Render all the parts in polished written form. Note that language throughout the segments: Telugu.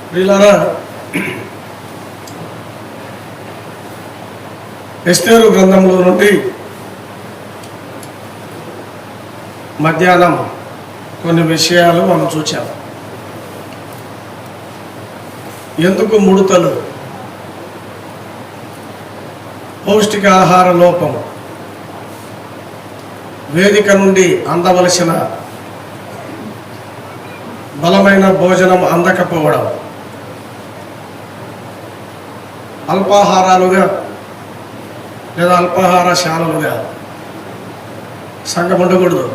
ప్రియులారా, ఎస్తేరు గ్రంథంలో నుండి మధ్యాహ్నం కొన్ని విషయాలు మనం చూచాము. ఎందుకు ముడతలు, పౌష్టికాహార లోపం, వేదిక నుండి అందవలసిన బలమైన భోజనం అందకపోవడం, అల్పాహారాలుగా లేదా అల్పాహారశాలలుగా సంఘం ఉండకూడదు.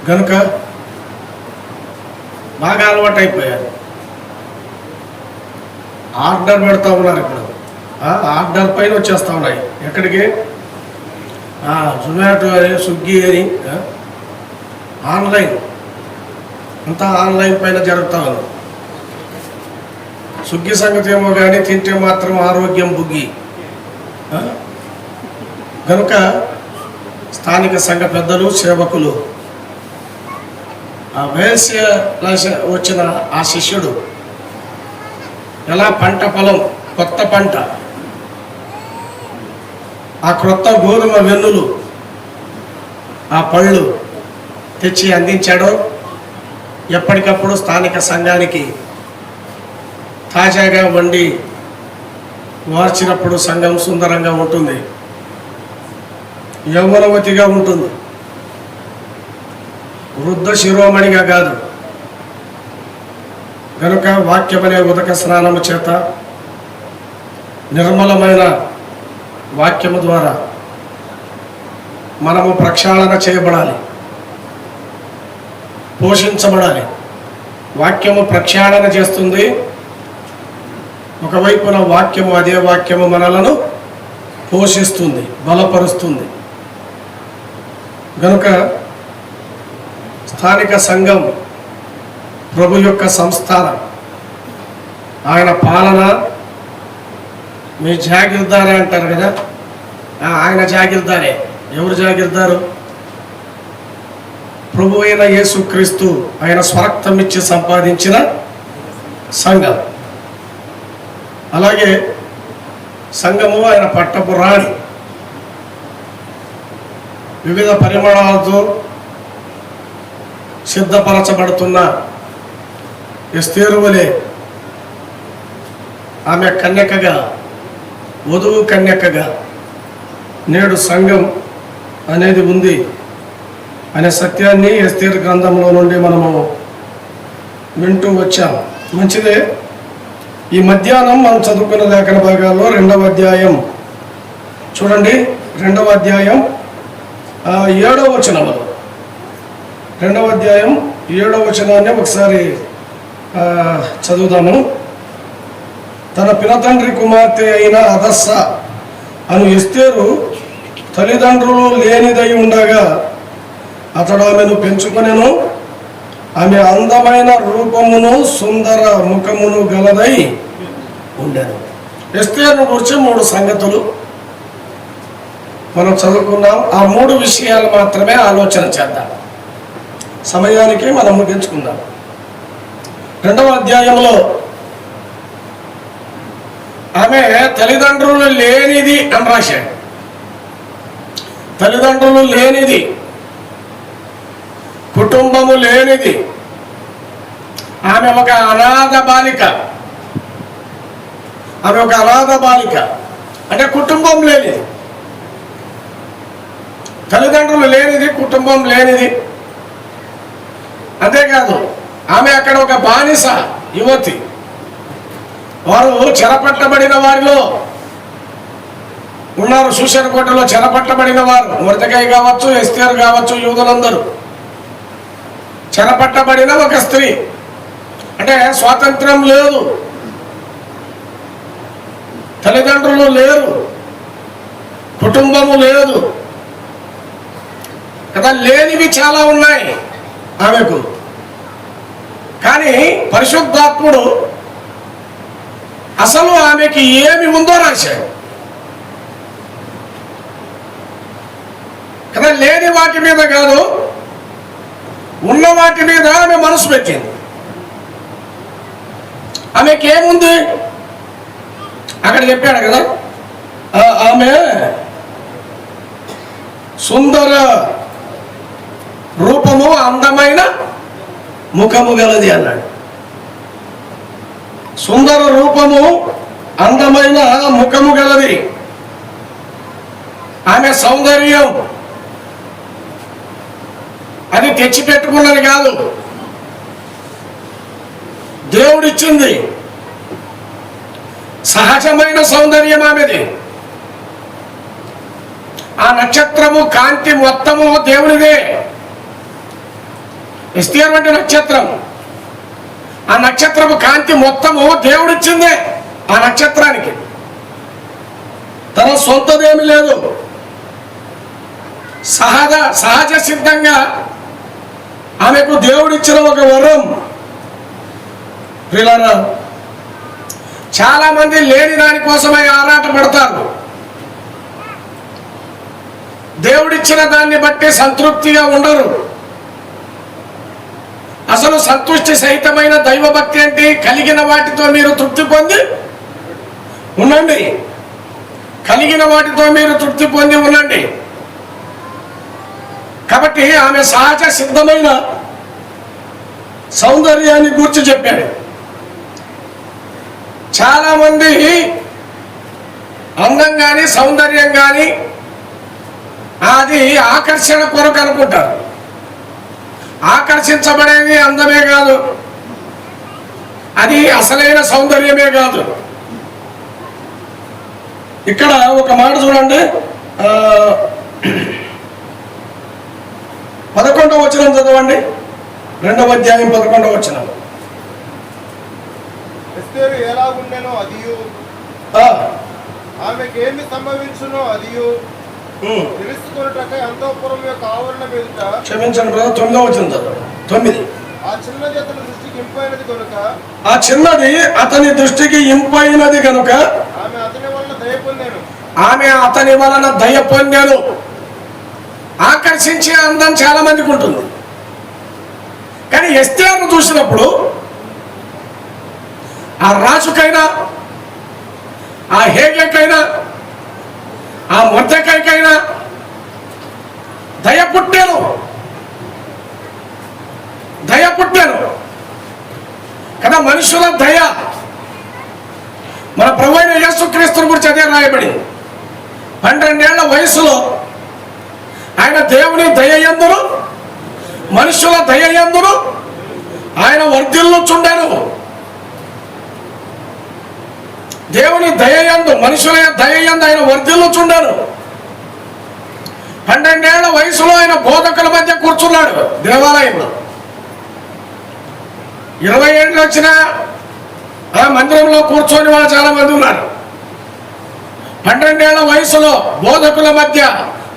కనుక బాగా అలవాటు అయిపోయారు. ఆర్డర్ పెడతా ఉన్నారు. ఇప్పుడు ఆర్డర్ పైన వచ్చేస్తూ ఉన్నాయి. ఎక్కడికి? జొమాటో అని, స్విగ్గీ అని, ఆన్లైన్ అంతా ఆన్లైన్ పైన జరుగుతూ ఉంది. స్విగ్గీ సంగతి ఏమో కానీ తింటే మాత్రం ఆరోగ్యం బుగ్గి. కనుక స్థానిక సంఘ పెద్దలు, సేవకులు, ఆ వేల్స్య వచ్చిన ఆ శిష్యుడు ఎలా పంట పొలం, కొత్త పంట, ఆ క్రొత్త గోధుమ వెన్నులు, ఆ పళ్ళు తెచ్చి అందించాడో, ఎప్పటికప్పుడు స్థానిక సంఘానికి తాజాగా వండి మార్చినప్పుడు సంఘం సుందరంగా ఉంటుంది, యౌవనవతిగా ఉంటుంది, వృద్ధ శిరోమణిగా కాదు. కనుక వాక్యమనే ఉదక స్నానము చేత, నిర్మలమైన వాక్యము ద్వారా మనము ప్రక్షాళన చేయబడాలి, పోషించబడాలి. వాక్యము ప్రక్షాళన చేస్తుంది. ఒకవైపున వాక్యము, అదే వాక్యము మనలను పోషిస్తుంది, బలపరుస్తుంది. కనుక స్థానిక సంఘం ప్రభు యొక్క సంస్థానం, ఆయన పాలన. మీ జాగిర్దారే అంటారు కదా, ఆయన జాగిర్దారే. ఎవరు జాగిర్దారు? ప్రభు అయిన యేసుక్రీస్తు ఆయన స్వరక్తం ఇచ్చి సంపాదించిన సంఘం. అలాగే సంఘము ఆయన పట్టపు రాణి. వివిధ పరిమాణాలతో సిద్ధపరచబడుతున్న ఎస్తేరు వలె ఆమె కన్యకగా, వధువు కన్యకగా నేడు సంఘం అనేది ఉంది అనే సత్యాన్ని ఎస్తేరు గ్రంథంలో నుండి మనము వింటూ వచ్చాం. మంచిదే. ఈ మధ్యాహ్నం మనం చదువుకున్న లేఖన భాగాల్లో 2వ అధ్యాయం చూడండి. 2వ అధ్యాయం 7వ వచనము. 2వ అధ్యాయం 7వ వచనాన్ని ఒకసారి చదువుదాము. తన పినతండ్రి కుమార్తె అయిన అదస్స అను ఎస్తేరు తల్లిదండ్రులు లేనిదై ఉండగా అతడు ఆమెను పెంచుకొనెను. ఆమె అందమైన రూపమును, సుందర ముఖమును గలదై ఉండెను. ఎస్తేరును గురించి 3 సంగతులు మనం చదువుకున్నాం. ఆ 3 విషయాలు మాత్రమే ఆలోచన చేద్దాం. సమయానికి మనం ముగించుకుందాం. 2వ అధ్యాయంలో ఆమె తల్లిదండ్రులు లేనిది అని రాశాడు. తల్లిదండ్రులు లేనిది, కుటుంబము లేనిది. ఆమె ఒక అనాథ బాలిక. ఆమె ఒక అనాథ బాలిక అంటే కుటుంబం లేనిది, తల్లిదండ్రులు లేనిది, కుటుంబం లేనిది. అంతేకాదు ఆమె అక్కడ ఒక బానిస యువతి. వారు చెరపట్టబడిన వారిలో ఉన్నారు. శూషణ కోటలో చెరపట్టబడిన వారు మొర్దెకై కావచ్చు, ఎస్తేరు కావచ్చు, యూదులందరూ చెరపట్టబడిన ఒక స్త్రీ. అంటే స్వాతంత్రం లేదు, తల్లిదండ్రులు లేరు, కుటుంబము లేదు కదా. లేనివి చాలా ఉన్నాయి ఆమెకు. కానీ పరిశుద్ధాత్ముడు అసలు ఆమెకి ఏమి ఉందో రాశాడు కదా. లేని వాటి మీద కాదు, ఉన్న వాటి మీద ఆమె మనసు పెట్టింది. ఆమెకేముంది అక్కడ చెప్పాడు కదా, ఆమె సుందర రూపము అందమైన ముఖము గలది అన్నాడు. సుందర రూపము అందమైన ముఖము గలది. ఆమె సౌందర్యం అది తెచ్చిపెట్టుకున్నది కాదు, దేవుడిచ్చింది. సహజమైన సౌందర్యం ఆమెది. ఆ నక్షత్రము కాంతి మొత్తము దేవునిదే. ఎస్తేరు వంటి నక్షత్రం, ఆ నక్షత్రము కాంతి మొత్తము దేవుడిచ్చిందే. ఆ నక్షత్రానికి తన సొంతదేమి లేదు. సహజ సిద్ధంగా ఆమెకు దేవుడిచ్చిన ఒక వరం. పిల్లరా, చాలా మంది లేని దానికోసమై ఆరాట పడతారు. దేవుడిచ్చిన దాన్ని బట్టి సంతృప్తిగా ఉండరు. అసలు సంతుష్టి సహితమైన దైవభక్తి అంటే కలిగిన వాటితో మీరు తృప్తి పొంది ఉండండి. కలిగిన వాటితో మీరు తృప్తి పొంది ఉండండి. కాబట్టి ఆమె సహజ సిద్ధమైన సౌందర్యాన్ని గురించి చెప్పాడు. చాలా మంది అందం కానీ సౌందర్యం కానీ అది ఆకర్షణ కొరకు అనుకుంటారు. ఆకర్షించబడేది అందమే కాదు, అది అసలైన సౌందర్యమే కాదు. ఇక్కడ ఒక మాట చూడండి, 11వ వచనం చదవండి. 2వ అధ్యాయం 11వ వచనం. ఎస్తేరు ఎలా ఉండెనో అదియు, ఆమెకి ఏమి సంభవించునో అదియు తెలుసుకొనుటకై అంతఃపురం యొక్క ఆవరణ మీదట, క్షమించండి బ్రదర్, 9వ వచనం చదవండి. 9. ఆ చిన్నది అతని దృష్టికి ఇంపైనది కనుక, ఆ చిన్నది అతని దృష్టికి ఇంపైనది కనుక ఆమె అతని వలన దయ పొందెను. ఆమె అతని వలన దయ పొందెను. ఆకర్షించే అందం చాలా మందికి ఉంటుంది. కానీ ఎస్తేరును చూసినప్పుడు ఆ రాజుకైనా, ఆ హేగకైనా, ఆ మొర్దెకైకైనా దయ పుట్టాను. దయ పుట్టాను కదా. మనుషుల దయ మన ప్రభువైన యేసుక్రీస్తుని గురించి అదే రాయబడింది. 12 ఏళ్ల వయసులో ఆయన దేవుని దయ యందును మనుషుల దయ యందును ఆయన వర్ధిల్లుచుండెను. దేవుని దయ యందు మనుషుల దయ యందు ఆయన వర్ధిల్లుచుండెను. 12 ఏళ్ల వయసులో ఆయన బోధకుల మధ్య కూర్చున్నాడు దేవాలయంలో. 20 ఏళ్ళు వచ్చిన ఆ మందిరంలో కూర్చొని వాళ్ళు చాలా మంది ఉన్నారు. 12 ఏళ్ల వయసులో బోధకుల మధ్య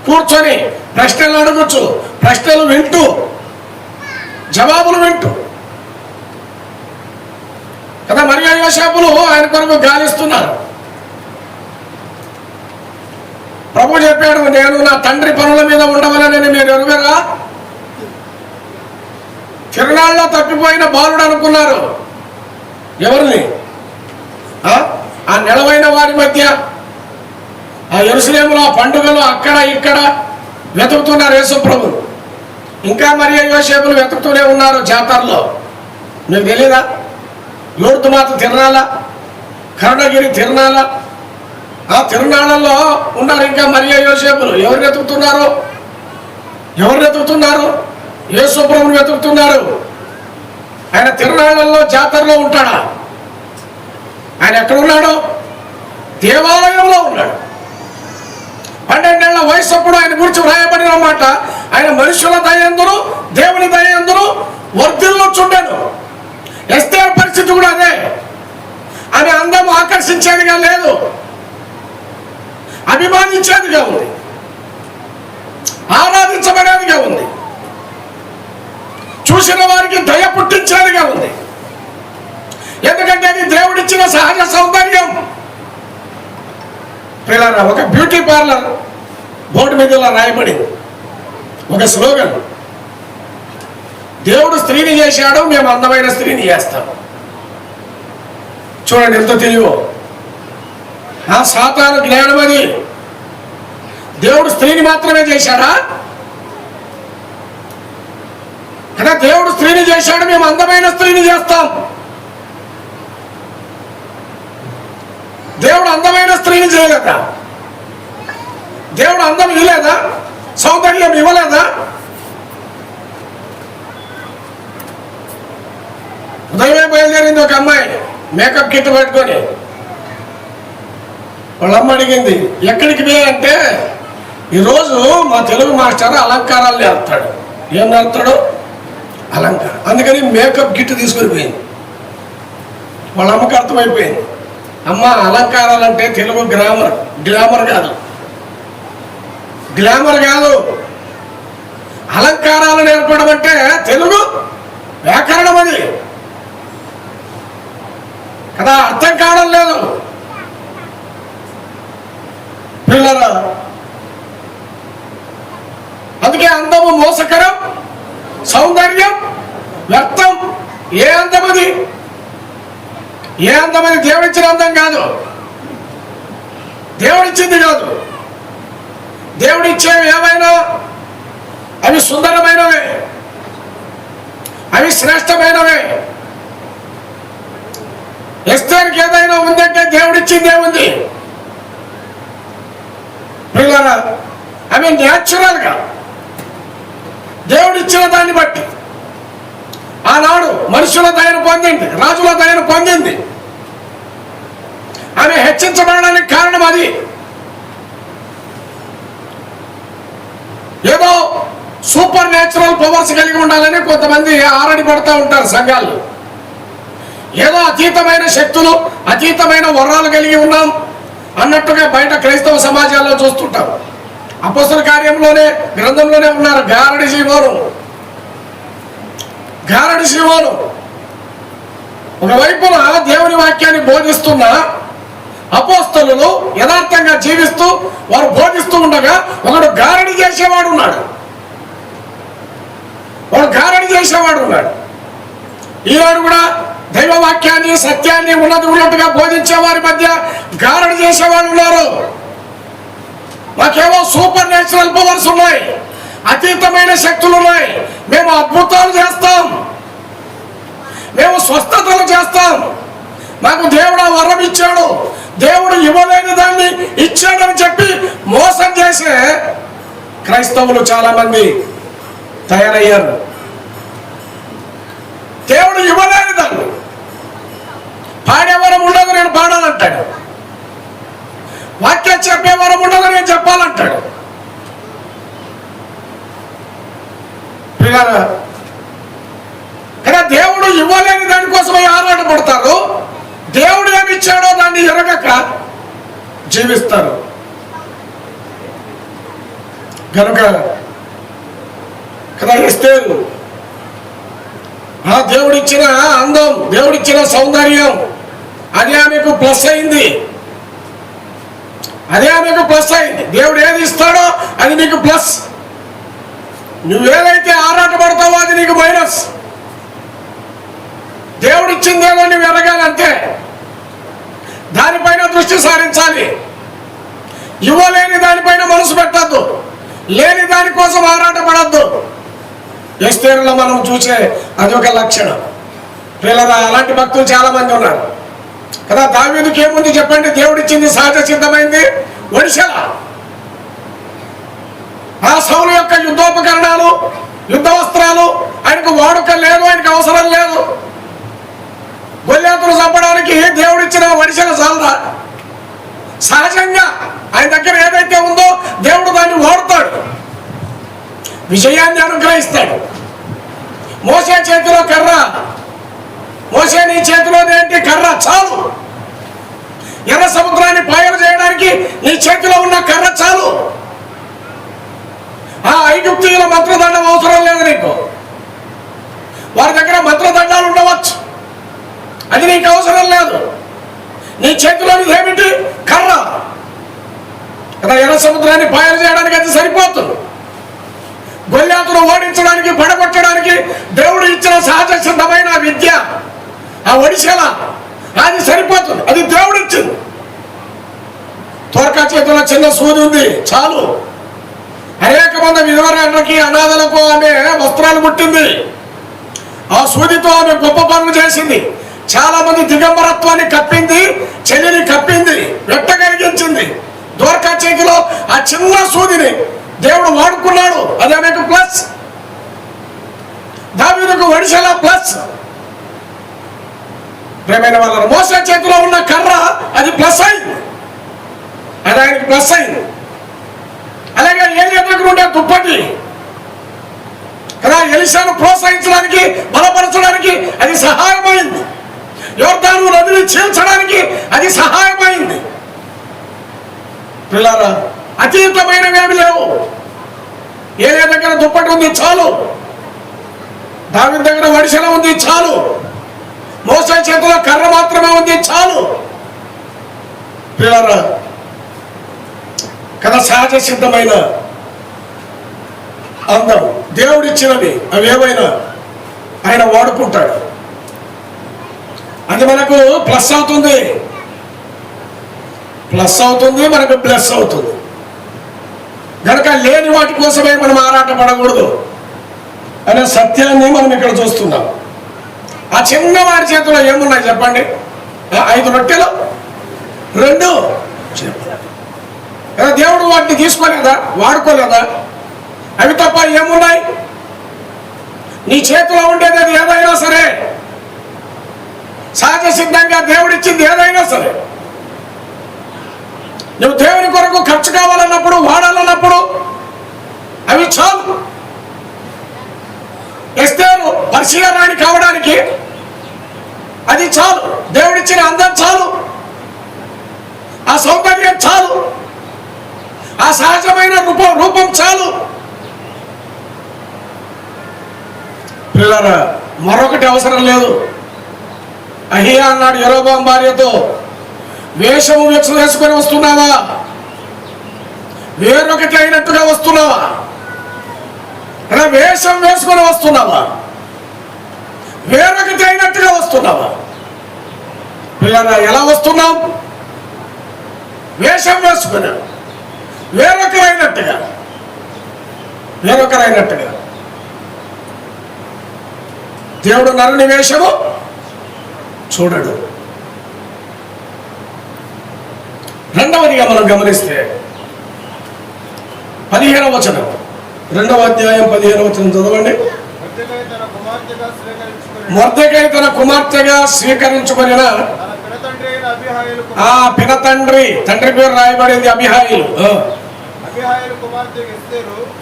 కూర్చొని ప్రశ్నలు అడుగుచు, ప్రశ్నలు వింటూ, జవాబులు వింటూ కదా. మరియా యోసేపులు ఆయన కొరకు గాలిస్తున్నారు. ప్రభు చెప్పాడు, నేను నా తండ్రి పనుల మీద ఉండవలనని మీరు ఎరుగరా? తిరునాళ్ళలో తప్పిపోయిన బాలుడు అనుకున్నారు. ఎవరిని? ఆ నిలవైన వారి మధ్య, ఆ యెరూషలేములో ఆ పండుగలు అక్కడ ఇక్కడ వెతుకుతున్నారు యేసు ప్రభు. ఇంకా మరియా యోసేపులు వెతుకుతూనే ఉన్నారు జాతరలో. మీకు తెలీదా? లోర్దు మాత తిరునాళ్ళ, కరుణగిరి తిరునాళ్ళ, ఆ తిరునాళ్ళల్లో ఉన్నారు ఇంకా మరియా యోసేపులు. ఎవరు వెతుకుతున్నారు? ఎవరు వెతుకుతున్నారు? యేసు ప్రభువుని వెతుకుతున్నారు. ఆయన తిరునాళ్ళల్లో జాతరలో ఉంటాడా? ఆయన ఎక్కడ ఉన్నాడు? దేవాలయంలో ఉన్నాడు. 12 ఏళ్ల వయసు అప్పుడు ఆయన గురించి వ్రాయబడిన మాట, ఆయన మనుషుల దయందును దేవుని దయందును వర్ధిల్లుచుండెను. ఎస్తేరు పరిస్థితి కూడా అదే. ఆమె అందం ఆకర్షించేదిగా లేదు, అభిమానించేదిగా ఉంది, ఆరాధించబడేదిగా ఉంది, చూసిన వారికి దయ పుట్టించేదిగా ఉంది. ఎందుకంటే అది దేవుడిచ్చిన సహజ సౌందర్యం. పిల్లరా, ఒక బ్యూటీ పార్లర్ బోర్డు మీద ఇలా రాయబడింది ఒక స్లోగన్, దేవుడు స్త్రీని చేశాడు, మేము అందమైన స్త్రీని చేస్తాం. చూడండి ఎంత తెలియో. ఆ సాతాను జ్ఞానం అది. దేవుడు స్త్రీని మాత్రమే చేశాడా? కదా, దేవుడు స్త్రీని చేశాడు, మేము అందమైన స్త్రీని చేస్తాం. దేవుడు అందమైన స్త్రీని చేయలేదా? దేవుడు అందం ఇవ్వలేదా? సౌందర్యం ఇవ్వలేదా? ఉదయమే బయలుదేరింది ఒక అమ్మాయి మేకప్ కిట్ పెట్టుకొని. వాళ్ళ అమ్మ అడిగింది, ఎక్కడికి పోయి అంటే, ఈరోజు మా తెలుగు మాస్టర్ అలంకారాలు నేర్పుతాడు. ఏం నేర్పుతాడు? అలంకారం. అందుకని మేకప్ కిట్ తీసుకొని పోయింది. వాళ్ళ అమ్మకి అర్థమైపోయింది, అమ్మ అలంకారాలు అంటే తెలుగు గ్రామర్, గ్లామర్ కాదు, గ్లామర్ కాదు. అలంకారాలు నేర్పడం అంటే తెలుగు వ్యాకరణం అది కదా, అర్థం కావడం లేదు పిల్లరా. అందుకే అందము మోసకరం, సౌందర్యం వ్యర్థం. ఏ అందమది? ఏ అందమది? దేవుడిచ్చిన అందం కాదు, దేవుడిచ్చింది కాదు. దేవుడిచ్చేవి ఏమైనా అవి సుందరమైనవే, అవి శ్రేష్టమైనవే. ఎస్తేర్కి ఏదైనా ఉందంటే దేవుడిచ్చిందే ఉంది పిల్లరా. అవి న్యాచురల్గా దేవుడిచ్చిన దాన్ని బట్టి. ఆనాడు మనుషుల దయను పొందింది, రాజుల దయను పొందింది. ఆమె హెచ్చించబడడానికి కారణం అది. ఏదో సూపర్ న్యాచురల్ పవర్స్ కలిగి ఉండాలని కొంతమంది ఆరడి పడుతూ ఉంటారు సంఘాలు. ఏదో అతీతమైన శక్తులు, అతీతమైన వరాలు కలిగి ఉన్నాం అన్నట్టుగా బయట క్రైస్తవ సమాజాల్లో చూస్తుంటాం. అపొస్తల కార్యంలోనే, గ్రంథంలోనే ఉన్నారు గారడి సీమోను. ఒకవైపున దేవుని వాక్యాన్ని బోధిస్తున్న అపోస్తలులు యథార్థంగా జీవిస్తూ వారు బోధిస్తూ ఉండగా ఒకడు గారడి చేసేవాడు ఉన్నాడు. ఈనాడు కూడా దైవ వాక్యాన్ని, సత్యాన్ని ఉన్నట్టుగా బోధించే వారి మధ్య గారడి చేసేవాళ్ళు ఉన్నారు. మాకేమో సూపర్ న్యాచురల్ పవర్స్ ఉన్నాయి, అతీతమైన శక్తులు ఉన్నాయి, మేము అద్భుతాలు చేస్తాం, మేము స్వస్థతలు చేస్తాం, మాకు దేవుడు వరం ఇచ్చాడు, దేవుడు ఇవ్వలేని దాన్ని ఇచ్చాడని చెప్పి మోసం చేసే క్రైస్తవులు చాలా మంది తయారయ్యారు. దేవుడు ఇవ్వలేని దాన్ని, పాడే వరం ఉండదు నేను పాడాలంటాడు, వాక్యం చెప్పే వరం ఉండదు నేను చెప్పాలంటాడు. కానీ దేవుడు ఇవ్వలేని దానికోసమే ఆరాటపడతారు. దేవుడు ఏమి ఇచ్చాడో దాన్ని ఎరగక జీవిస్తారు. కనుక కదా ఎస్తేరు ఆ దేవుడిచ్చిన అందం, దేవుడిచ్చిన సౌందర్యం అది ఆమెకు ప్లస్ అయింది. దేవుడు ఏది ఇస్తాడో అది నీకు ప్లస్. నువ్వేదైతే ఆరాటపడతావో అది నీకు మైనస్. దేవుడిచ్చిందేదో నువ్వు ఎరగాలంటే దానిపైన దృష్టి సారించాలి. ఇవ్వలేని దానిపైన మనసు పెట్టద్దు, లేని దానికోసం ఆరాటపడద్దు. ఎస్తేరులో మనం చూసే అది ఒక లక్షణం. పిల్లరా, అలాంటి భక్తులు చాలా మంది ఉన్నారు కదా. దావీదుకి ఏముంది చెప్పండి? దేవుడిచ్చింది సహజ సిద్ధమైంది ఒడిశల. ఆ సౌలు యొక్క యుద్ధోపకరణాలు, యుద్ధ వస్త్రాలు ఆయనకు వాడుక లేదు, ఆయనకు అవసరం లేదు. గొల్యాతులు చంపడానికి దేవుడిచ్చిన వడిసెల చాలదా? సహజంగా ఆయన దగ్గర ఏదైతే ఉందో దేవుడు దాన్ని వాడుతాడు, విజయాన్ని అనుగ్రహిస్తాడు. మోసే చేతిలో కర్ర, మోసే నీ చేతిలో ఏంటి? కర్ర చాలు. ఎర్ర సముద్రాన్ని పాయలు చేయడానికి నీ చేతిలో ఉన్న కర్ర చాలు. ఆ ఐగుప్తీయుల మంత్రదండం అవసరం లేదు నీకు. వారి దగ్గర మంత్రదండాలు ఉండవచ్చు, అది నీకు అవసరం లేదు. నీ చేతిలోని ఏమిటి? కర్ర. కదా, ఎర్ర సముద్రాన్ని పాయలు చేయడానికి అది సరిపోతుంది. గొల్యాతును ఓడించడానికి, పడగొట్టడానికి దేవుడు ఇచ్చిన సహజ సిద్ధమైన విద్య, ఆ ఒడిశల, అది సరిపోతుంది. చేతుల చిన్న సూది ఉంది చాలు. అనేక మంది విధవరాళ్ళకి అనాథలకు ఆమె వస్త్రాలు కుట్టింది. ఆ సూదితో ఆమె గొప్ప పనులు చేసింది. చాలా మంది దిగంబరత్వాన్ని కప్పింది, చెల్లిని కప్పింది, వెట్టగలిగించింది. దోర్కా చేతిలో ఆ చిన్న సూదిని దేవుడు వాడుకున్నాడు. అది ఆమెకు ప్లస్. దావీదుకు వడిసెల ప్లస్. ప్రేమైన వాళ్ళ మోసే చేతిలో ఉన్న కర్ర అది ప్లస్ అయింది, అది ఆయనకి ప్లస్ అయింది. అలాగే ఏలియా దగ్గర ఉండే దుప్పటి కదా ఎలీషాను ప్రోత్సహించడానికి, బలపరచడానికి అది సహాయమైంది. యోర్దాను నదిని చీల్చడానికి అది సహాయమైంది. పిల్లారా, అతీతమైనవేమి లేవు. ఏలియా దగ్గర దుప్పటి ఉంది చాలు, దావీదు దగ్గర వడిసెల ఉంది చాలు, మోసే చేతిలో కర్ర మాత్రమే ఉంది చాలు. పిల్లారా, కదా సహజ సిద్ధమైన అందం దేవుడిచ్చినవి అవి ఏమైనా ఆయన వాడుకుంటాడు. అది మనకు ప్లస్ అవుతుంది, ప్లస్ అవుతుంది, మనకు ప్లస్ అవుతుంది. కనుక లేని వాటి కోసమే మనం ఆరాట పడకూడదు అనే సత్యాన్ని మనం ఇక్కడ చూస్తున్నాం. ఆ చిన్నవాడి చేతిలో ఏమున్నాయి చెప్పండి? 5 రొట్టెలు 2 కదా. దేవుడు వాటిని తీసుకోలేదా, వాడుకోలేదా? అవి తప్ప ఏమున్నాయి? నీ చేతిలో ఉండేది అది ఏదైనా సరే, సహజ సిద్ధంగా దేవుడిచ్చింది ఏదైనా సరే, నువ్వు దేవుని కొరకు ఖర్చు కావాలన్నప్పుడు, వాడాలన్నప్పుడు అవి చాలు. ఎస్తేరు పర్షియా రాణి కావడానికి అది చాలు. దేవుడిచ్చిన అందం చాలు, ఆ సౌందర్యం చాలు, ఆ సహజమైన రూపం చాలు. పిల్లరా, మరొకటి అవసరం లేదు. అహియా అన్నాడు యరొబాము భార్యతో, వేషము వేసుకొని వస్తున్నావా? వేరొకటి అయినట్టుగా వస్తున్నావా? వేషం వేసుకొని వస్తున్నావా? వేరొకటి అయినట్టుగా వస్తున్నావా? పిల్లరా, ఎలా వస్తున్నాం? వేషం వేసుకున్నా, వేరొకరైనట్టుగా. దేవుడు నరుని వేషము చూడడు. రెండవదిగా మనం గమనిస్తే 15వ వచనం, 2వ అధ్యాయం 15వ వచనం చదవండి. మొర్దెకై తన కుమార్తెగా స్వీకరించుకొనిన ఆ పినతండ్రి, తండ్రి పేరు రాయబడింది అబీహాయిలు.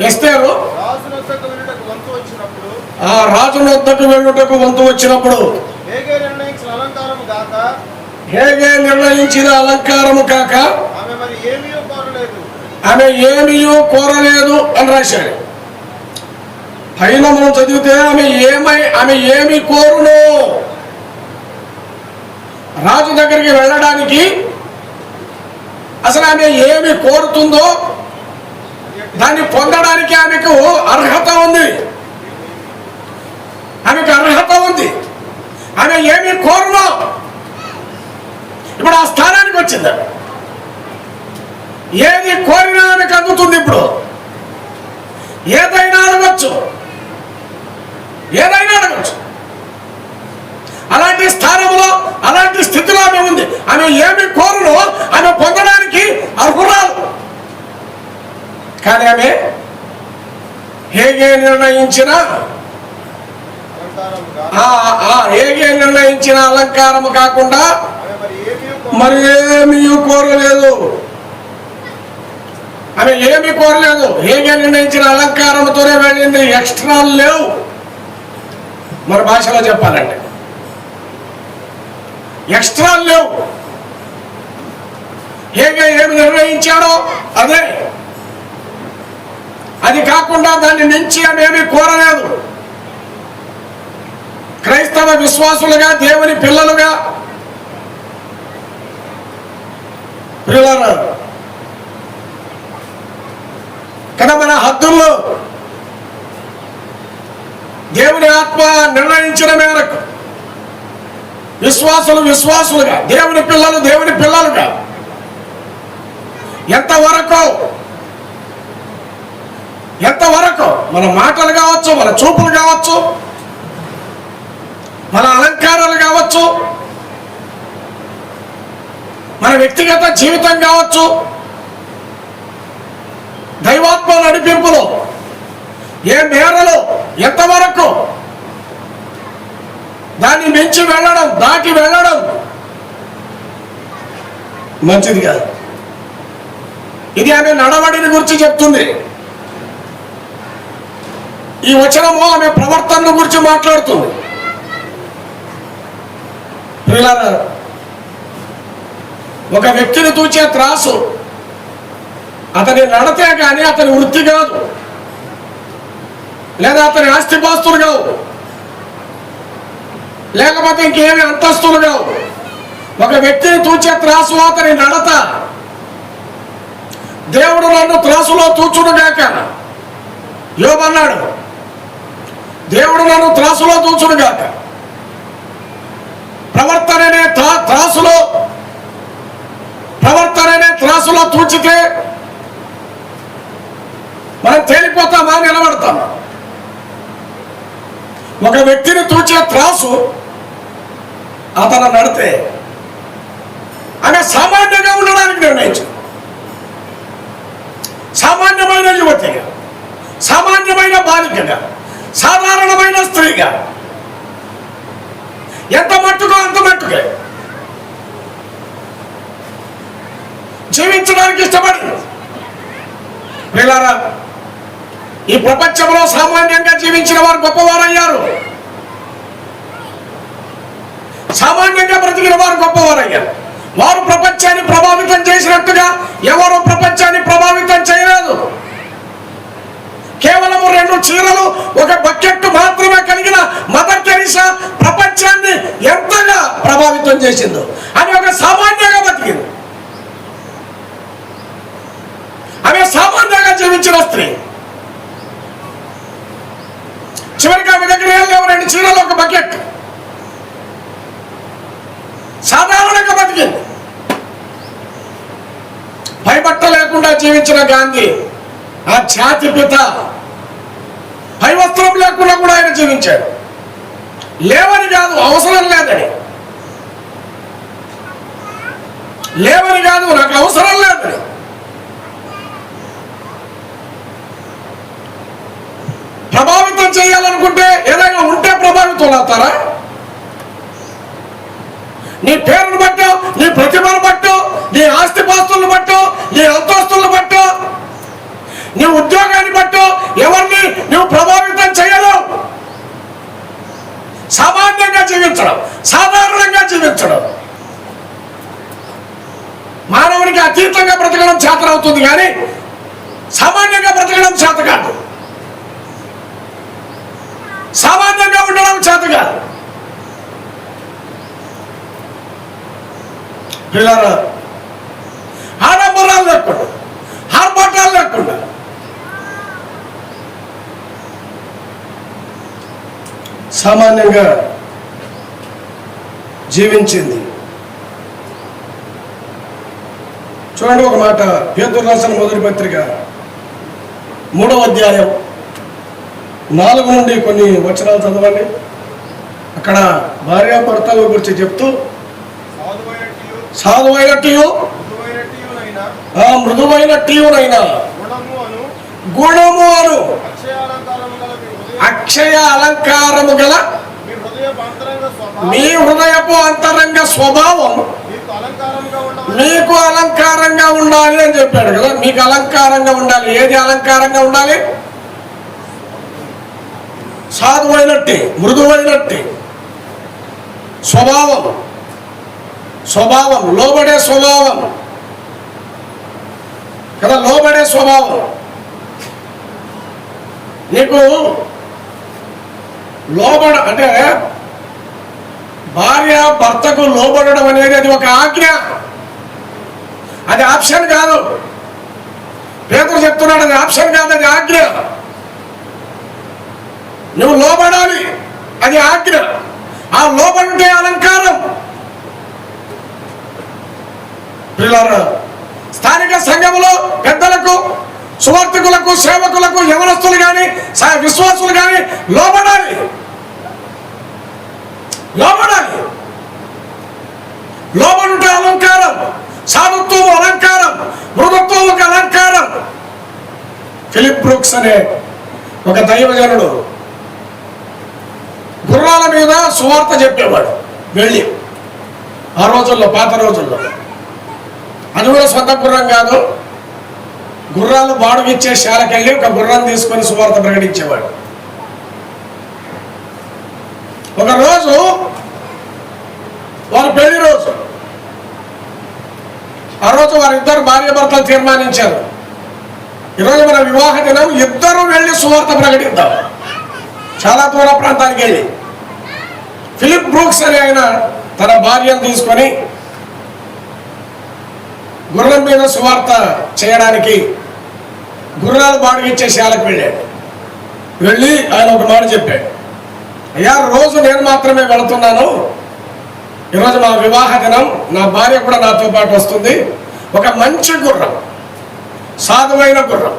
ఎస్తేరు ఆ రాజు వద్దకు వెళ్ళుటకు వంతు వచ్చినప్పుడు హేగే నిర్ణయించిన అలంకారము కాక ఆమె ఏమీ కోరలేదు అని రాశాడు. పైన మనం చదివితే ఆమె ఏమి కోరును? రాజు దగ్గరికి వెళ్ళడానికి అసలు ఆమె ఏమి కోరుతుందో దాన్ని పొందడానికి ఆమెకు అర్హత ఉంది. ఆమె ఏమి కోరును? ఇప్పుడు ఆ స్థానానికి వచ్చింది. ఏది కోరినా ఆమెకు అందుతుంది. ఇప్పుడు ఏదైనా అడగచ్చు. అలాంటి స్థానంలో, అలాంటి స్థితిలో ఆమె ఉంది. ఆమె ఏమి కోరునో ఆమె పొందడానికి అర్హురాలు. కానీ ఆమె హేగే నిర్ణయించిన అలంకారము కాకుండా మరి ఏమీ కోరలేదు. ఆమె ఏమి కోరలేదు. హేగే నిర్ణయించిన అలంకారంతోనే వెళ్ళింది. ఎక్స్ట్రా లేవు. మరి భాషలో చెప్పాలంటే ఎక్స్ట్రా లేవు. హేగే ఏమి నిర్ణయించాడో అదే. అది కాకుండా దాన్ని మించి ఆమె ఏమీ కోరలేదు. క్రైస్తవ విశ్వాసులుగా, దేవుని పిల్లలుగా కదా మన హద్దుల్లో దేవుని ఆత్మ నిర్ణయించిన మేరకు విశ్వాసులుగా, దేవుని పిల్లలుగా ఎంతవరకు మన మాటలు కావచ్చు, మన చూపులు కావచ్చు, మన అలంకారాలు కావచ్చు, మన వ్యక్తిగత జీవితం కావచ్చు, దైవాత్మ నడిపింపులో ఏ మేరలో ఎంతవరకు దాన్ని మించి వెళ్ళడం, దాటి వెళ్ళడం మంచిది కాదు. ఇది ఆమె నడవడిని గురించి చెప్తుంది. ఈ వచనము ఆమె ప్రవర్తన గురించి మాట్లాడుతుంది. ప్రియులారా, ఒక వ్యక్తిని తూచే త్రాసు అతని నడతే కానీ అతని వృత్తి కాదు, లేదా అతని ఆస్తిపాస్తులు కావు, లేకపోతే ఇంకేమి అంతస్తులు కావు. ఒక వ్యక్తిని తూచే త్రాసు అతని నడత. దేవుడు నన్ను త్రాసులో తూచుడుగాక. యోబు అన్నాడు, దేవుడు నన్ను త్రాసులో తూచుడుగాక. ప్రవర్తననే త్రాసులో తూచితే మనం తేలిపోతామా, నిలబడతాం. ఒక వ్యక్తిని తూచే త్రాసు అతను నడితే ఆమె సామాన్యంగా ఉండడానికి నిర్ణయించింది. సామాన్యమైన యువతిగా, సామాన్యమైన బాలికగా, సాధారణమైన స్త్రీగా, ఎంత మట్టుకో అంత మట్టుకే జీవించడానికి ఇష్టపడింది. పిల్లారా, ఈ ప్రపంచంలో సామాన్యంగా జీవించిన వారు గొప్పవారయ్యారు. సామాన్యంగా బ్రతికిన వారు గొప్పవారయ్యారు. వారు ప్రపంచాన్ని ప్రభావితం చేసినట్టుగా ఎవరు ప్రపంచాన్ని ప్రభావితం చేయలేదు. కేవలం 2 చీరలు, ఒక బకెట్ మాత్రమే కలిగిన మదర్ తెరీసా ప్రపంచాన్ని ఎంతగా ప్రభావితం చేసిందో అని ఒక సామాన్యంగా బతికింది. ఆమె సామాన్యంగా జీవించిన స్త్రీ. చివరికి ఆమె దగ్గర ఏం లేవు, 2 చీరలు, ఒక బకెట్. సాధారణంగా బతికింది. పైబట్ట లేకుండా జీవించిన గాంధీ, ఆ జాతి పిత, పై వస్త్రం లేకుండా కూడా ఆయన జీవించాడు. లేవని కాదు, అవసరం లేదని. లేవని కాదు, నాకు అవసరం లేదని. ప్రభావితం చేయాలనుకుంటే ఏదైనా ఉంటే ప్రభావితం అవుతారా? నీ పేరును బట్టో, నీ ప్రతిభను బట్టో, నీ ఆస్తిపాస్తులను బట్టో, నీ అంతస్తులను బట్టో, నీ ఉద్యోగాన్ని బట్టో ఎవరిని నువ్వు ప్రభావితం చేయలేవు. సామాన్యంగా జీవించడం, సాధారణంగా జీవించడం, మానవునికి అతీతంగా బ్రతకడం చేతనవుతుంది, కానీ సామాన్యంగా బ్రతకడం చేత కాదు. సామాన్యంగా ఉండడం చేత కాదు. పిల్లరా, ఆడంబరాలు లేకుండా, ఆర్భాటాలు లేకుండా, సామాన్యంగా జీవించింది. చూడండి ఒక మాట, పేతురు రాసిన మొదటి పత్రిక 3వ అధ్యాయం 4 నుండి కొన్ని వచనాలు చదవండి. అక్కడ భార్యాభర్తల గురించి చెప్తూ, సాధువైనట్టు మృదువైనట్టునైనా గుణము అను అక్షయ అలంకారము గల మీ హృదయపు అంతరంగ స్వభావం మీకు అలంకారంగా ఉండాలి అని చెప్పాడు కదా. మీకు అలంకారంగా ఉండాలి. ఏది అలంకారంగా ఉండాలి? సాధువైనట్టు, మృదువైనట్టు స్వభావం, లోబడే స్వభావం కదా. లోబడే స్వభావం నీకు లోబడ అంటే భార్య భర్తకు లోబడడం అనేది అది ఒక ఆజ్ఞ, అది ఆప్షన్ కాదు. పేతురు చెప్తున్నాడు, అది ఆప్షన్ కాదు, అది ఆజ్ఞ. నువ్వు లోబడాలి, అది ఆజ్ఞ. ఆ లోబడితే అలంకారం. పిల్లలు, స్థానిక అలాగే సంఘములో పెద్దలకు, సువార్థికులకు, సేవకులకు, యవనస్తులు కానీ విశ్వాసులు కానీ లోబడాలి. లోబడుట అలంకారం, సాధుత్వం అలంకారం, మృదుత్వం ఒక అలంకారం. ఫిలిప్ బ్రూక్స్ అనే ఒక దైవజనుడు గుర్రాల మీద సువార్త చెప్పేవాడు వెళ్ళి, ఆ రోజుల్లో, పాత రోజుల్లో. అది కూడా సొంత గుర్రం కాదు, గుర్రాలు బాడుగిచ్చే శాలకెళ్ళి ఒక గుర్రం తీసుకొని సువార్త ప్రకటించేవాడు. ఒకరోజు వారి పెళ్లి రోజు, ఆ రోజు వారిద్దరు భార్యాభర్తలు తీర్మానించారు, ఈరోజు మన వివాహ దినం, ఇద్దరు వెళ్ళి సువార్త ప్రకటిద్దాం. చాలా దూర ప్రాంతానికి వెళ్ళి ఫిలిప్ బ్రూక్స్ అనే ఆయన తన భార్యను తీసుకొని గుర్రం మీద సువార్త చేయడానికి గుర్రాలు బాడుగిచ్చే శాలకు వెళ్ళాడు. వెళ్ళి ఆయన ఒక మాట చెప్పాడు, అయ్యా రోజు నేను మాత్రమే వెళుతున్నాను, ఈరోజు మా వివాహ దినం, నా భార్య కూడా నాతో పాటు వస్తుంది. ఒక మంచి గుర్రం, సాధువైన గుర్రం,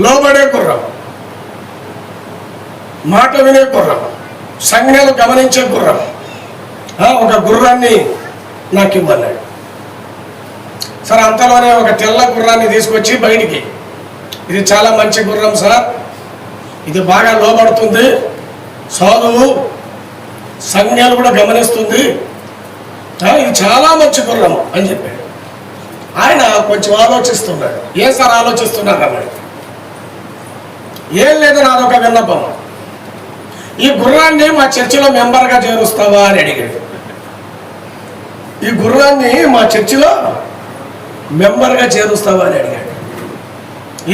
లోబడే గుర్రం, మాట వినే గుర్రం, సంజ్ఞలు గమనించే గుర్రం, ఒక గుర్రాన్ని నాకు ఇవ్వన్నాడు. సరే, అంతలోనే ఒక తెల్ల గుర్రాన్ని తీసుకొచ్చి బయటికి, ఇది చాలా మంచి గుర్రం సార్, ఇది బాగా లోబడుతుంది, సాధువు, సంజ్ఞలు కూడా గమనిస్తుంది, ఇది చాలా మంచి గుర్రం అని చెప్పాడు. ఆయన కొంచెం ఆలోచిస్తున్నాడు. ఏం సార్ ఆలోచిస్తున్నారు అన్నాడు. ఏం లేదు, నాదొక విన్నపం, ఈ గుర్రాన్ని మా చర్చిలో మెంబర్గా చేరుస్తావా అని అడిగాడు. ఈ గుర్రాన్ని మా చర్చిలో మెంబర్గా చేరుస్తావా అని అడిగాడు.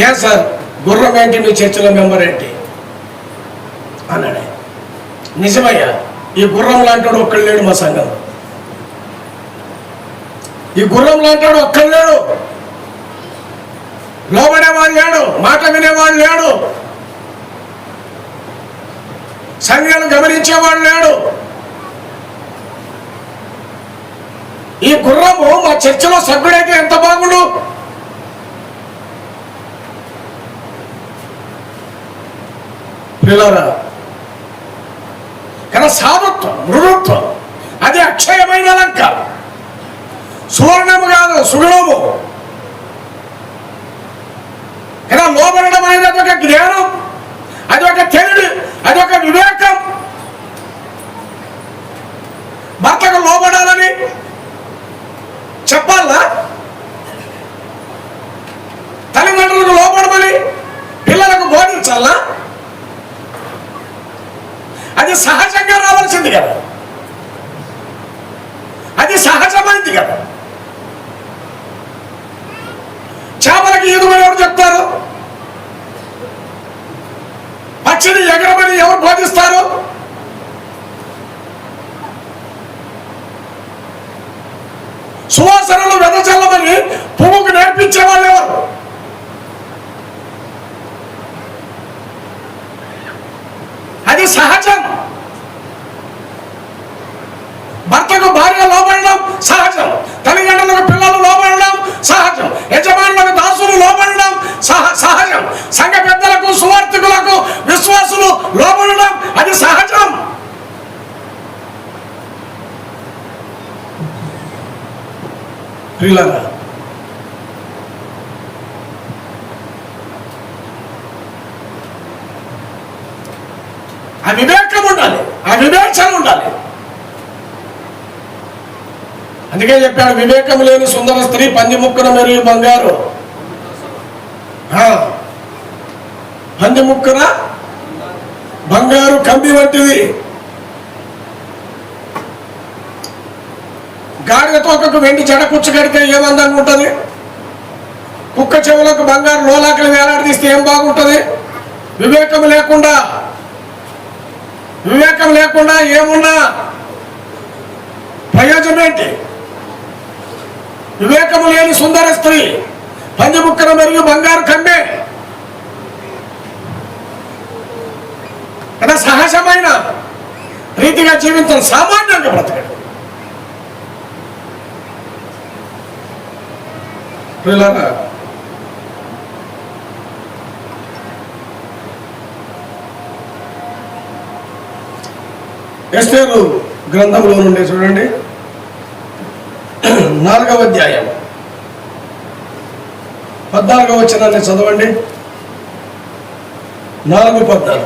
ఏ సార్, గుర్రం ఏంటి, మీ చర్చిలో మెంబర్ ఏంటి అన్నాడు. నిజమయ్యా, ఈ గుర్రం లాంటాడు ఒక్కడు లేడు మా సంఘంలో, ఈ గుర్రం లాంటాడు ఒక్కడు లేడు, లోబడేవాడు లేడు, మాట వినేవాడు లేడు, సంఘాలు గమనించేవాడు లేడు. ఈ గుర్రము మా చర్చిలో సభ్యుడైతే ఎంత బాగుండు. పిల్లరా, కానీ సాధుత్వం, మృదుత్వం, అది అక్షయమైన లంక, సువర్ణము కాదు, సుగుణము. కానీ లోబడడం అనేది అదొక జ్ఞానం, అది ఒక తెలివి, అది ఒక వివేకం. భర్తకు లోబడాలని చెప్పాలా? తల్లిదండ్రులకు లోబడమని పిల్లలకు బోధించాలా? అది సహజంగా రావాల్సింది కదా, అది సహజమైంది కదా. చేపలకి ఈదుమని ఎవరు చెప్తారు? పక్షిని ఎగరమని ఎవరు బోధిస్తారు? సువాసనలు వెదజల్లమని పువ్వుకు నేర్పించే వాళ్ళు ఎవరు? అది సహజం. భర్తకు భార్య లోబడడం సహజం, తల్లిదండ్రులకు పిల్లలు లోబడడం సహజం, యజమానులకు దాసులు లోబడడం సహజం, సంఘ పెద్దలకు, సువార్థికులకు, విశ్వాసులు లోబడడం అది సహజం. ప్రియులారా, ఆ వివేకం ఉండాలి, ఆ వివేచన ఉండాలి. అందుకే చెప్పాడు, వివేకం లేని సుందర స్త్రీ పందిముక్కున మెరుగు బంగారు. పందిముక్కున బంగారు కంబి వంటిది. గాడిద తోకకు వెండి జడ కుచ్చు కడితే ఏమందంగా ఉంటుంది? కుక్క చెవులకు బంగారు లోలాకలు వేలాడదీస్తే ఏం బాగుంటుంది? వివేకం లేకుండా ఏమున్నా ప్రయోజనం ఏంటి? వివేకము లేని సుందర స్త్రీ పందిముక్కన మరియు బంగారు కమ్మే. అంటే సహజమైన రీతిగా జీవించడం, సామాన్యంగా బ్రతకడం. ప్రియులారా, ఎస్తేరు గ్రంథంలో నుండి చూడండి 4వ అధ్యాయం 14వ వచనాన్ని చదవండి. 4:14.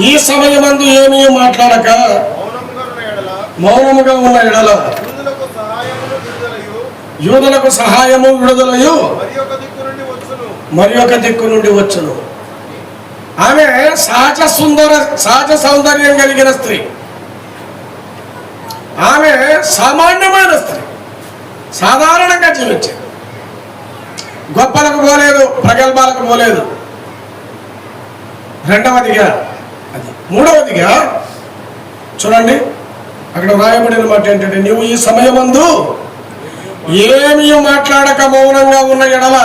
ఈ సమయమందు ఏమీ మాట్లాడక మౌనముగా ఉన్న ఎడల యూదులకు సహాయము విడుదలయు మరి ఒక దిక్కు నుండి వచ్చును. ఆమె సహజ సౌందర్యం కలిగిన స్త్రీ. ఆమె సామాన్యమైన స్త్రీ, సాధారణంగా జీవించేది. గొప్పలకు పోలేదు, ప్రగల్భాలకు పోలేదు. రెండవదిగా అది. మూడవదిగా చూడండి, అక్కడ వ్రాయబడిన మాట ఏంటంటే, నీవు ఈ సమయమందు ఏమీ మాట్లాడక మౌనంగా ఉన్న ఎడల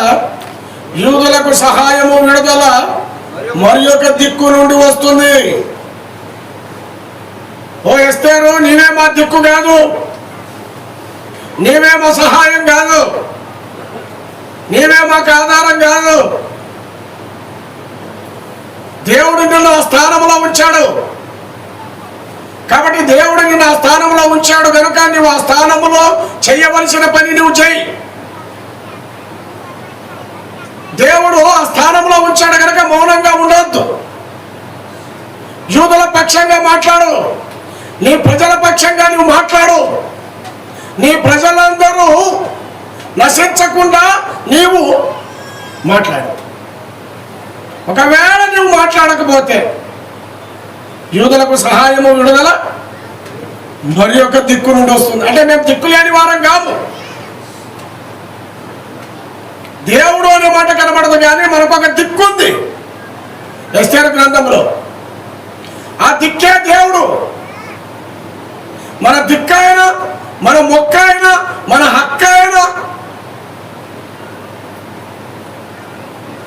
యూదులకు సహాయము విడుదల మరి ఒక దిక్కు నుండి వస్తుంది. ఓ ఎస్తేరు, నీవే మా దిక్కు కాదు, నీవే మా సహాయం కాదు, నీవే మాకు ఆధారం కాదు. దేవుడు నిన్ను ఆ స్థానంలో ఉంచాడు. కాబట్టి దేవుడు నిన్ను ఆ స్థానంలో ఉంచాడు కనుక నువ్వు ఆ స్థానంలో చేయవలసిన పని నువ్వు చేయి. దేవుడు ఆ స్థానంలో ఉంచాడు కనుక మౌనంగా ఉండొద్దు. యూదుల పక్షంగా మాట్లాడు, నీ ప్రజల పక్షంగా నువ్వు మాట్లాడు. నీ ప్రజలందరూ నశించకుండా నీవు మాట్లాడు. ఒకవేళ నువ్వు మాట్లాడకపోతే యూదులకు సహాయము విడుదల మరి ఒక దిక్కు నుండి వస్తుంది. అంటే మేము దిక్కు లేని వారం కాము. దేవుడు అనే మాట కనబడదు, కానీ మనకు ఒక దిక్కు ఉంది ఎస్తేరు గ్రంథంలో. ఆ దిక్కే దేవుడు. మన దిక్కైనా, మన మొక్కైనా, మన హక్కైనా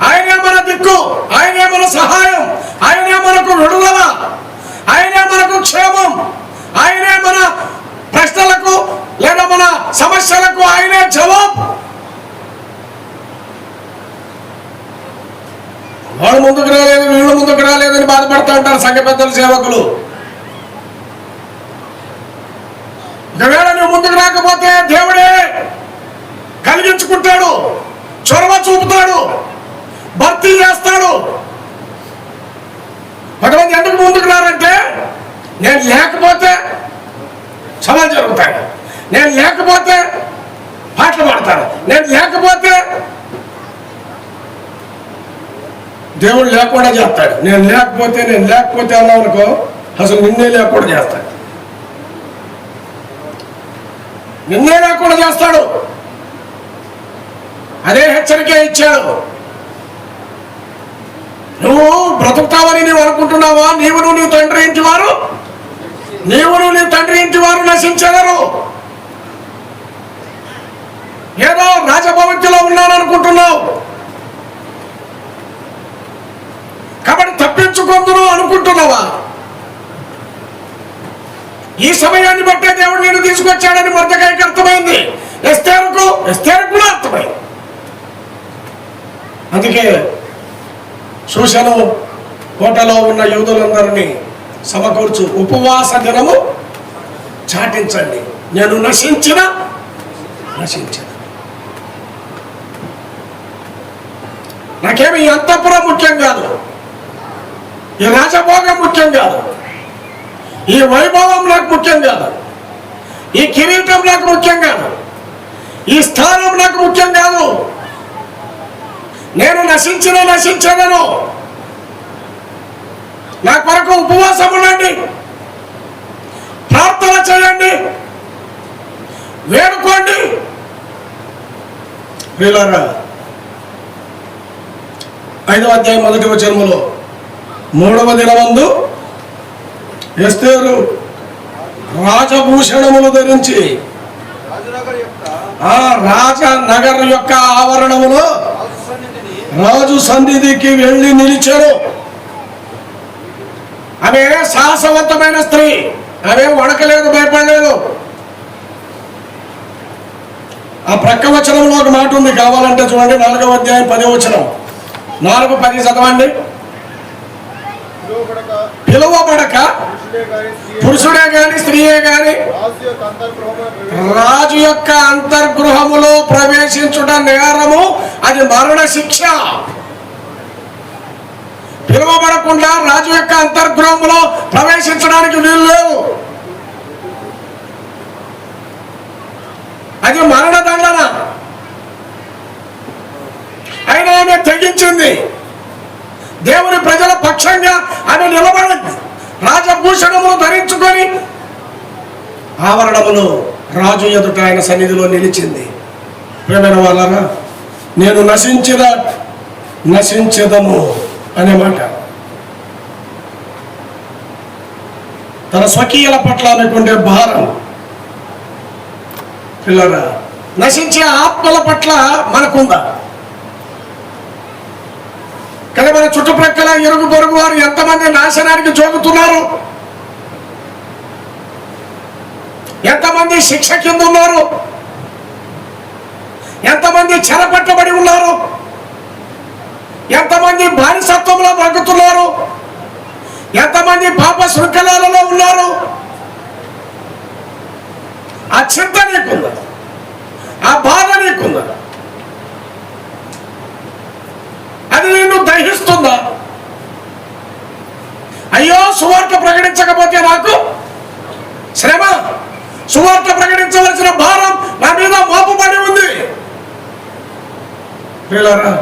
ఆయనే మన దిక్కు, ఆయనే మన సహాయం, ఆయనే మనకు విడుదల, ఆయనే మనకు క్షేమం, ఆయనే మన ప్రశ్నలకు లేదా మన సమస్యలకు ఆయనే జవాబు. వాడు ముందుకు రాలేదు, వీళ్ళు ముందుకు రాలేదని బాధపడుతూ ఉంటారు సంఘ పెద్దలు, సేవకులు. ఒకవేళ నువ్వు ముందుకు రాకపోతే దేవుడే కలిగించుకుంటాడు, చొరవ చూపుతాడు, భర్తీ చేస్తాడు. కొంతమంది ఎందుకు ముందుకు రారంటే, నేను లేకపోతే సభలు జరుగుతాయి, నేను లేకపోతే పాటలు పాడతాను, నేను లేకపోతే దేవుడు లేకుండా చేస్తాడు. నేను లేకపోతే అన్నావు అనుకో, అసలు నిన్నే లేకుండా చేస్తాడు, నిన్నే లేకుండా చేస్తాడు. అదే హెచ్చరిక ఇచ్చాడు. నువ్వు బ్రతుకుతావని నీవు అనుకుంటున్నావా? నీవును నీ తండ్రి ఇంటి వారు నశించెదరు. ఏదో రాజభవంతిలో ఉన్నాను అనుకుంటున్నావు కాబట్టి తప్పించుకుందును అనుకుంటున్నావా? ఈ సమయాన్ని బట్టే దేవుడు నేను తీసుకొచ్చాడని మొర్దెకైకి అర్థమైంది, ఎస్తేరుకు కూడా అర్థమైంది. అందుకే షూషను కోటలో ఉన్న యూదులందరినీ సమకూర్చు, ఉపవాస దినము చాటించండి, నేను నశించిన నాకేమి ఈ అంతఃపురం ముఖ్యం కాదు, ఈ రాజభోగం ముఖ్యం కాదు, ఈ వైభవం నాకు ముఖ్యం కాదు, ఈ కిరీటం నాకు ముఖ్యం కాదు, ఈ స్థానం నాకు ముఖ్యం కాదు. నేను నశించదను. నా కొరకు ఉపవాసం ఉండండి, ప్రార్థన చేయండి, వేడుకోండి. ప్రియులారా, 5వ అధ్యాయం 1వ వచనములో 3వ దినమందు ఎస్తేరు రాజభూషణములు ధరించి ఆ రాజనగర్ యొక్క ఆవరణములో రాజు సన్నిధికి వెళ్ళి నిలిచారు. ఆమె సాహసవంతమైన స్త్రీ, ఆమె వణకలేదు, భయపడలేదు. ఆ ప్రక్క వచనంలో ఒక మాట ఉంది, కావాలంటే చూడండి. 4వ అధ్యాయం 10వ వచనం. 4:10 చదవండి. పిలువబడక పురుషుడే గాని స్త్రీయే గాని రాజు యొక్క అంతర్గృహములో ప్రవేశించుట నేరము, అది మరణ శిక్ష. పిలువబడకుండా రాజు యొక్క అంతర్గృహంలో ప్రవేశించడానికి వీలు లేవు. అది మరణదండన. అయినా ఆమె తెగించింది. దేవుని ప్రజల పక్షంగా ఆమె నిలబడింది. రాజభూషణములు ధరించుకొని ఆవరణములో రాజు ఎదుట ఆయన సన్నిధిలో నిలిచింది. ప్రియమైన వాళ్ళరా, నేను నశించదను అనే మాట తన స్వకీయుల పట్ల అనుకుంటే భారం. పిల్లరా, నశించే ఆత్మల పట్ల మనకుందా? కానీ మన చుట్టుప్రక్కల ఇరుగు పొరుగు వారు ఎంతమంది నాశనానికి జోగుతున్నారు, ఎంతమంది శిక్ష కింద ఉన్నారు, ఎంతమంది చెరపట్టబడి ఉన్నారు, ఎంతమంది బానిసత్వంలో బ్రతుకుతున్నారు, ఎంతమంది పాప శృంఖలాలలో ఉన్నారు. ఆ చింత నీకుందా? ఆ బాధ నీకుందా? అది నిన్ను దహిస్తుందా? అయ్యో, సువార్త ప్రకటించకపోతే నాకు శ్రమ, సువార్త ప్రకటించవలసిన భారం నా మీద మోపబడి ఉంది. పిల్లరా,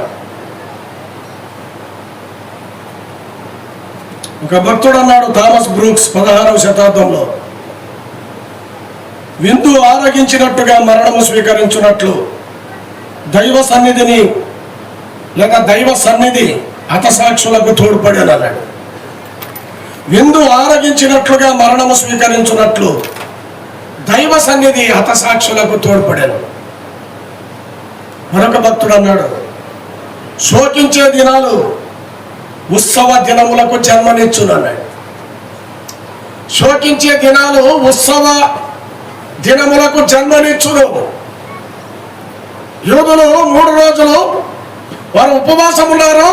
ఒక భక్తుడు అన్నాడు, థామస్ బ్రూక్స్, 16వ శతాబ్దంలో, విందు ఆరగించినట్టుగా మరణము స్వీకరించినట్లు దైవ సన్నిధిని లేదా దైవ సన్నిధి హతసాక్షులకు తోడ్పడి అన్నాడు. విందు ఆరగించినట్లుగా మరణము స్వీకరించినట్లు దైవ సన్నిధి హతసాక్షులకు తోడ్పడాను. మరొక భక్తుడు అన్నాడు, శోకించే దినాలు ఉత్సవ దినములకు జన్మనిచ్చును అన్నాడు. శోకించే దినాలు ఉత్సవ దినములకు జన్మనిచ్చును. యూదులు 3 రోజులు వారు ఉపవాసం ఉన్నారు,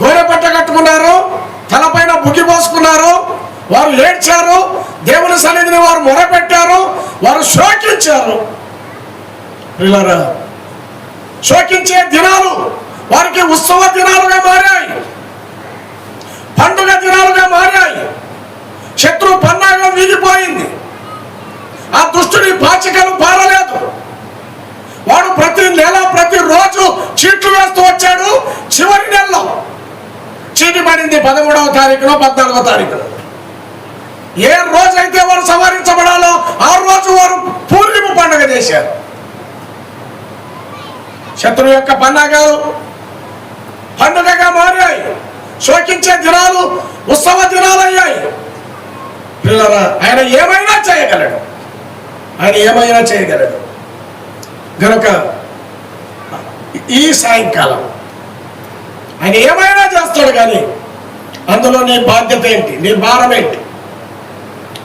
గోరెపట్ట కట్టుకున్నారు, తలపైన బుగ్గి పోసుకున్నారు, వారు ఏడ్చారు, దేవుని సన్నిధిని వారు మొరపెట్టారు, వారు శోకించారు. పిల్లరా, శోకించే దినాలు వారికి ఉత్సవ దినాలుగా మారాయి, పండుగ దినాలుగా మారాయి. శత్రు పన్నాగం వీగిపోయింది. ఆ దుష్టుడి పాచికలు పారలేదు. వాడు ప్రతి నెల ప్రతి రోజు చీట్లు వేస్తూ వచ్చాడు. చివరి నెలలో చీటి పడింది 13వ తారీఖున 14వ తారీఖున. ఏ రోజైతే వారు సంహరించబడాలో ఆ రోజు వారు పూర్ణిమ పండుగ చేశారు. శత్రు యొక్క పన్నాగాలు పండుగగా మారాయి. శోకించే దినాలు ఉత్సవ దినాలు అయ్యాయి. పిల్లరా, ఆయన ఏమైనా చేయగలడు, ఆయన ఏమైనా చేయగలడు. గనుక ఈ సాయంకాలం ఆయన ఏమైనా చేస్తాడు. కానీ అందులో నీ బాధ్యత ఏంటి? నీ భారం ఏంటి?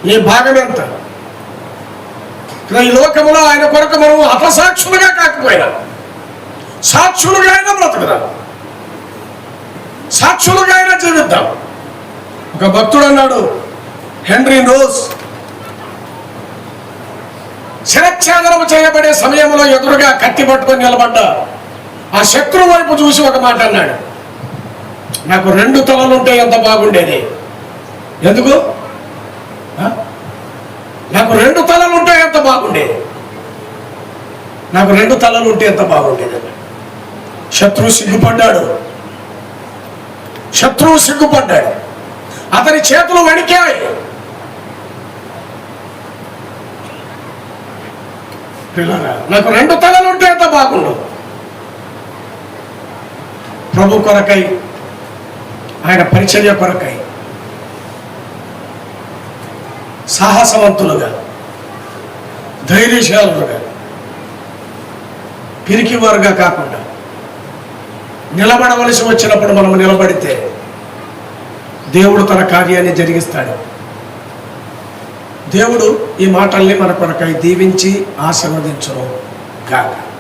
నీ భాగం ఎంత? ఈ లోకంలో ఆయన కొరకు మనం హతసాక్షులుగా కాకపోయినా సాక్షులుగా అయినా బ్రతుకుదాం, సాక్షులుగా అయినా జీవిద్దాం. ఒక భక్తుడు అన్నాడు, హెన్రీ రోజ్, శిరచ్ఛేదనం చేయబడే సమయంలో ఎదురుగా కత్తి పట్టుకొని నిలబడ్డ ఆ శత్రువు వైపు చూసి ఒక మాట అన్నాడు, నాకు 2 తలలుంటే ఎంత బాగుండేది. ఎందుకు? నాకు 2 తలలుంటే ఎంత బాగుండేది, నాకు 2 తలలుంటే ఎంత బాగుండేది. శత్రువు సిగ్గుపడ్డాడు, శత్రువు సిగ్గుపడ్డాడు. అతని చేతులు వణికాయి. నాకు 2 తలలుంటే ఎంత బాగుండు. ప్రభు కొరకై, ఆయన పరిచర్య కొరకై సాహసవంతులుగా, ధైర్యశాలులుగా, పిరికివారుగా కాకుండా నిలబడవలసి వచ్చినప్పుడు మనం నిలబడితే దేవుడు తన కార్యాన్ని జరిగిస్తాడు. దేవుడు ఈ మాటల్ని మన కొరకై దీవించి ఆశీర్వదించును. కాక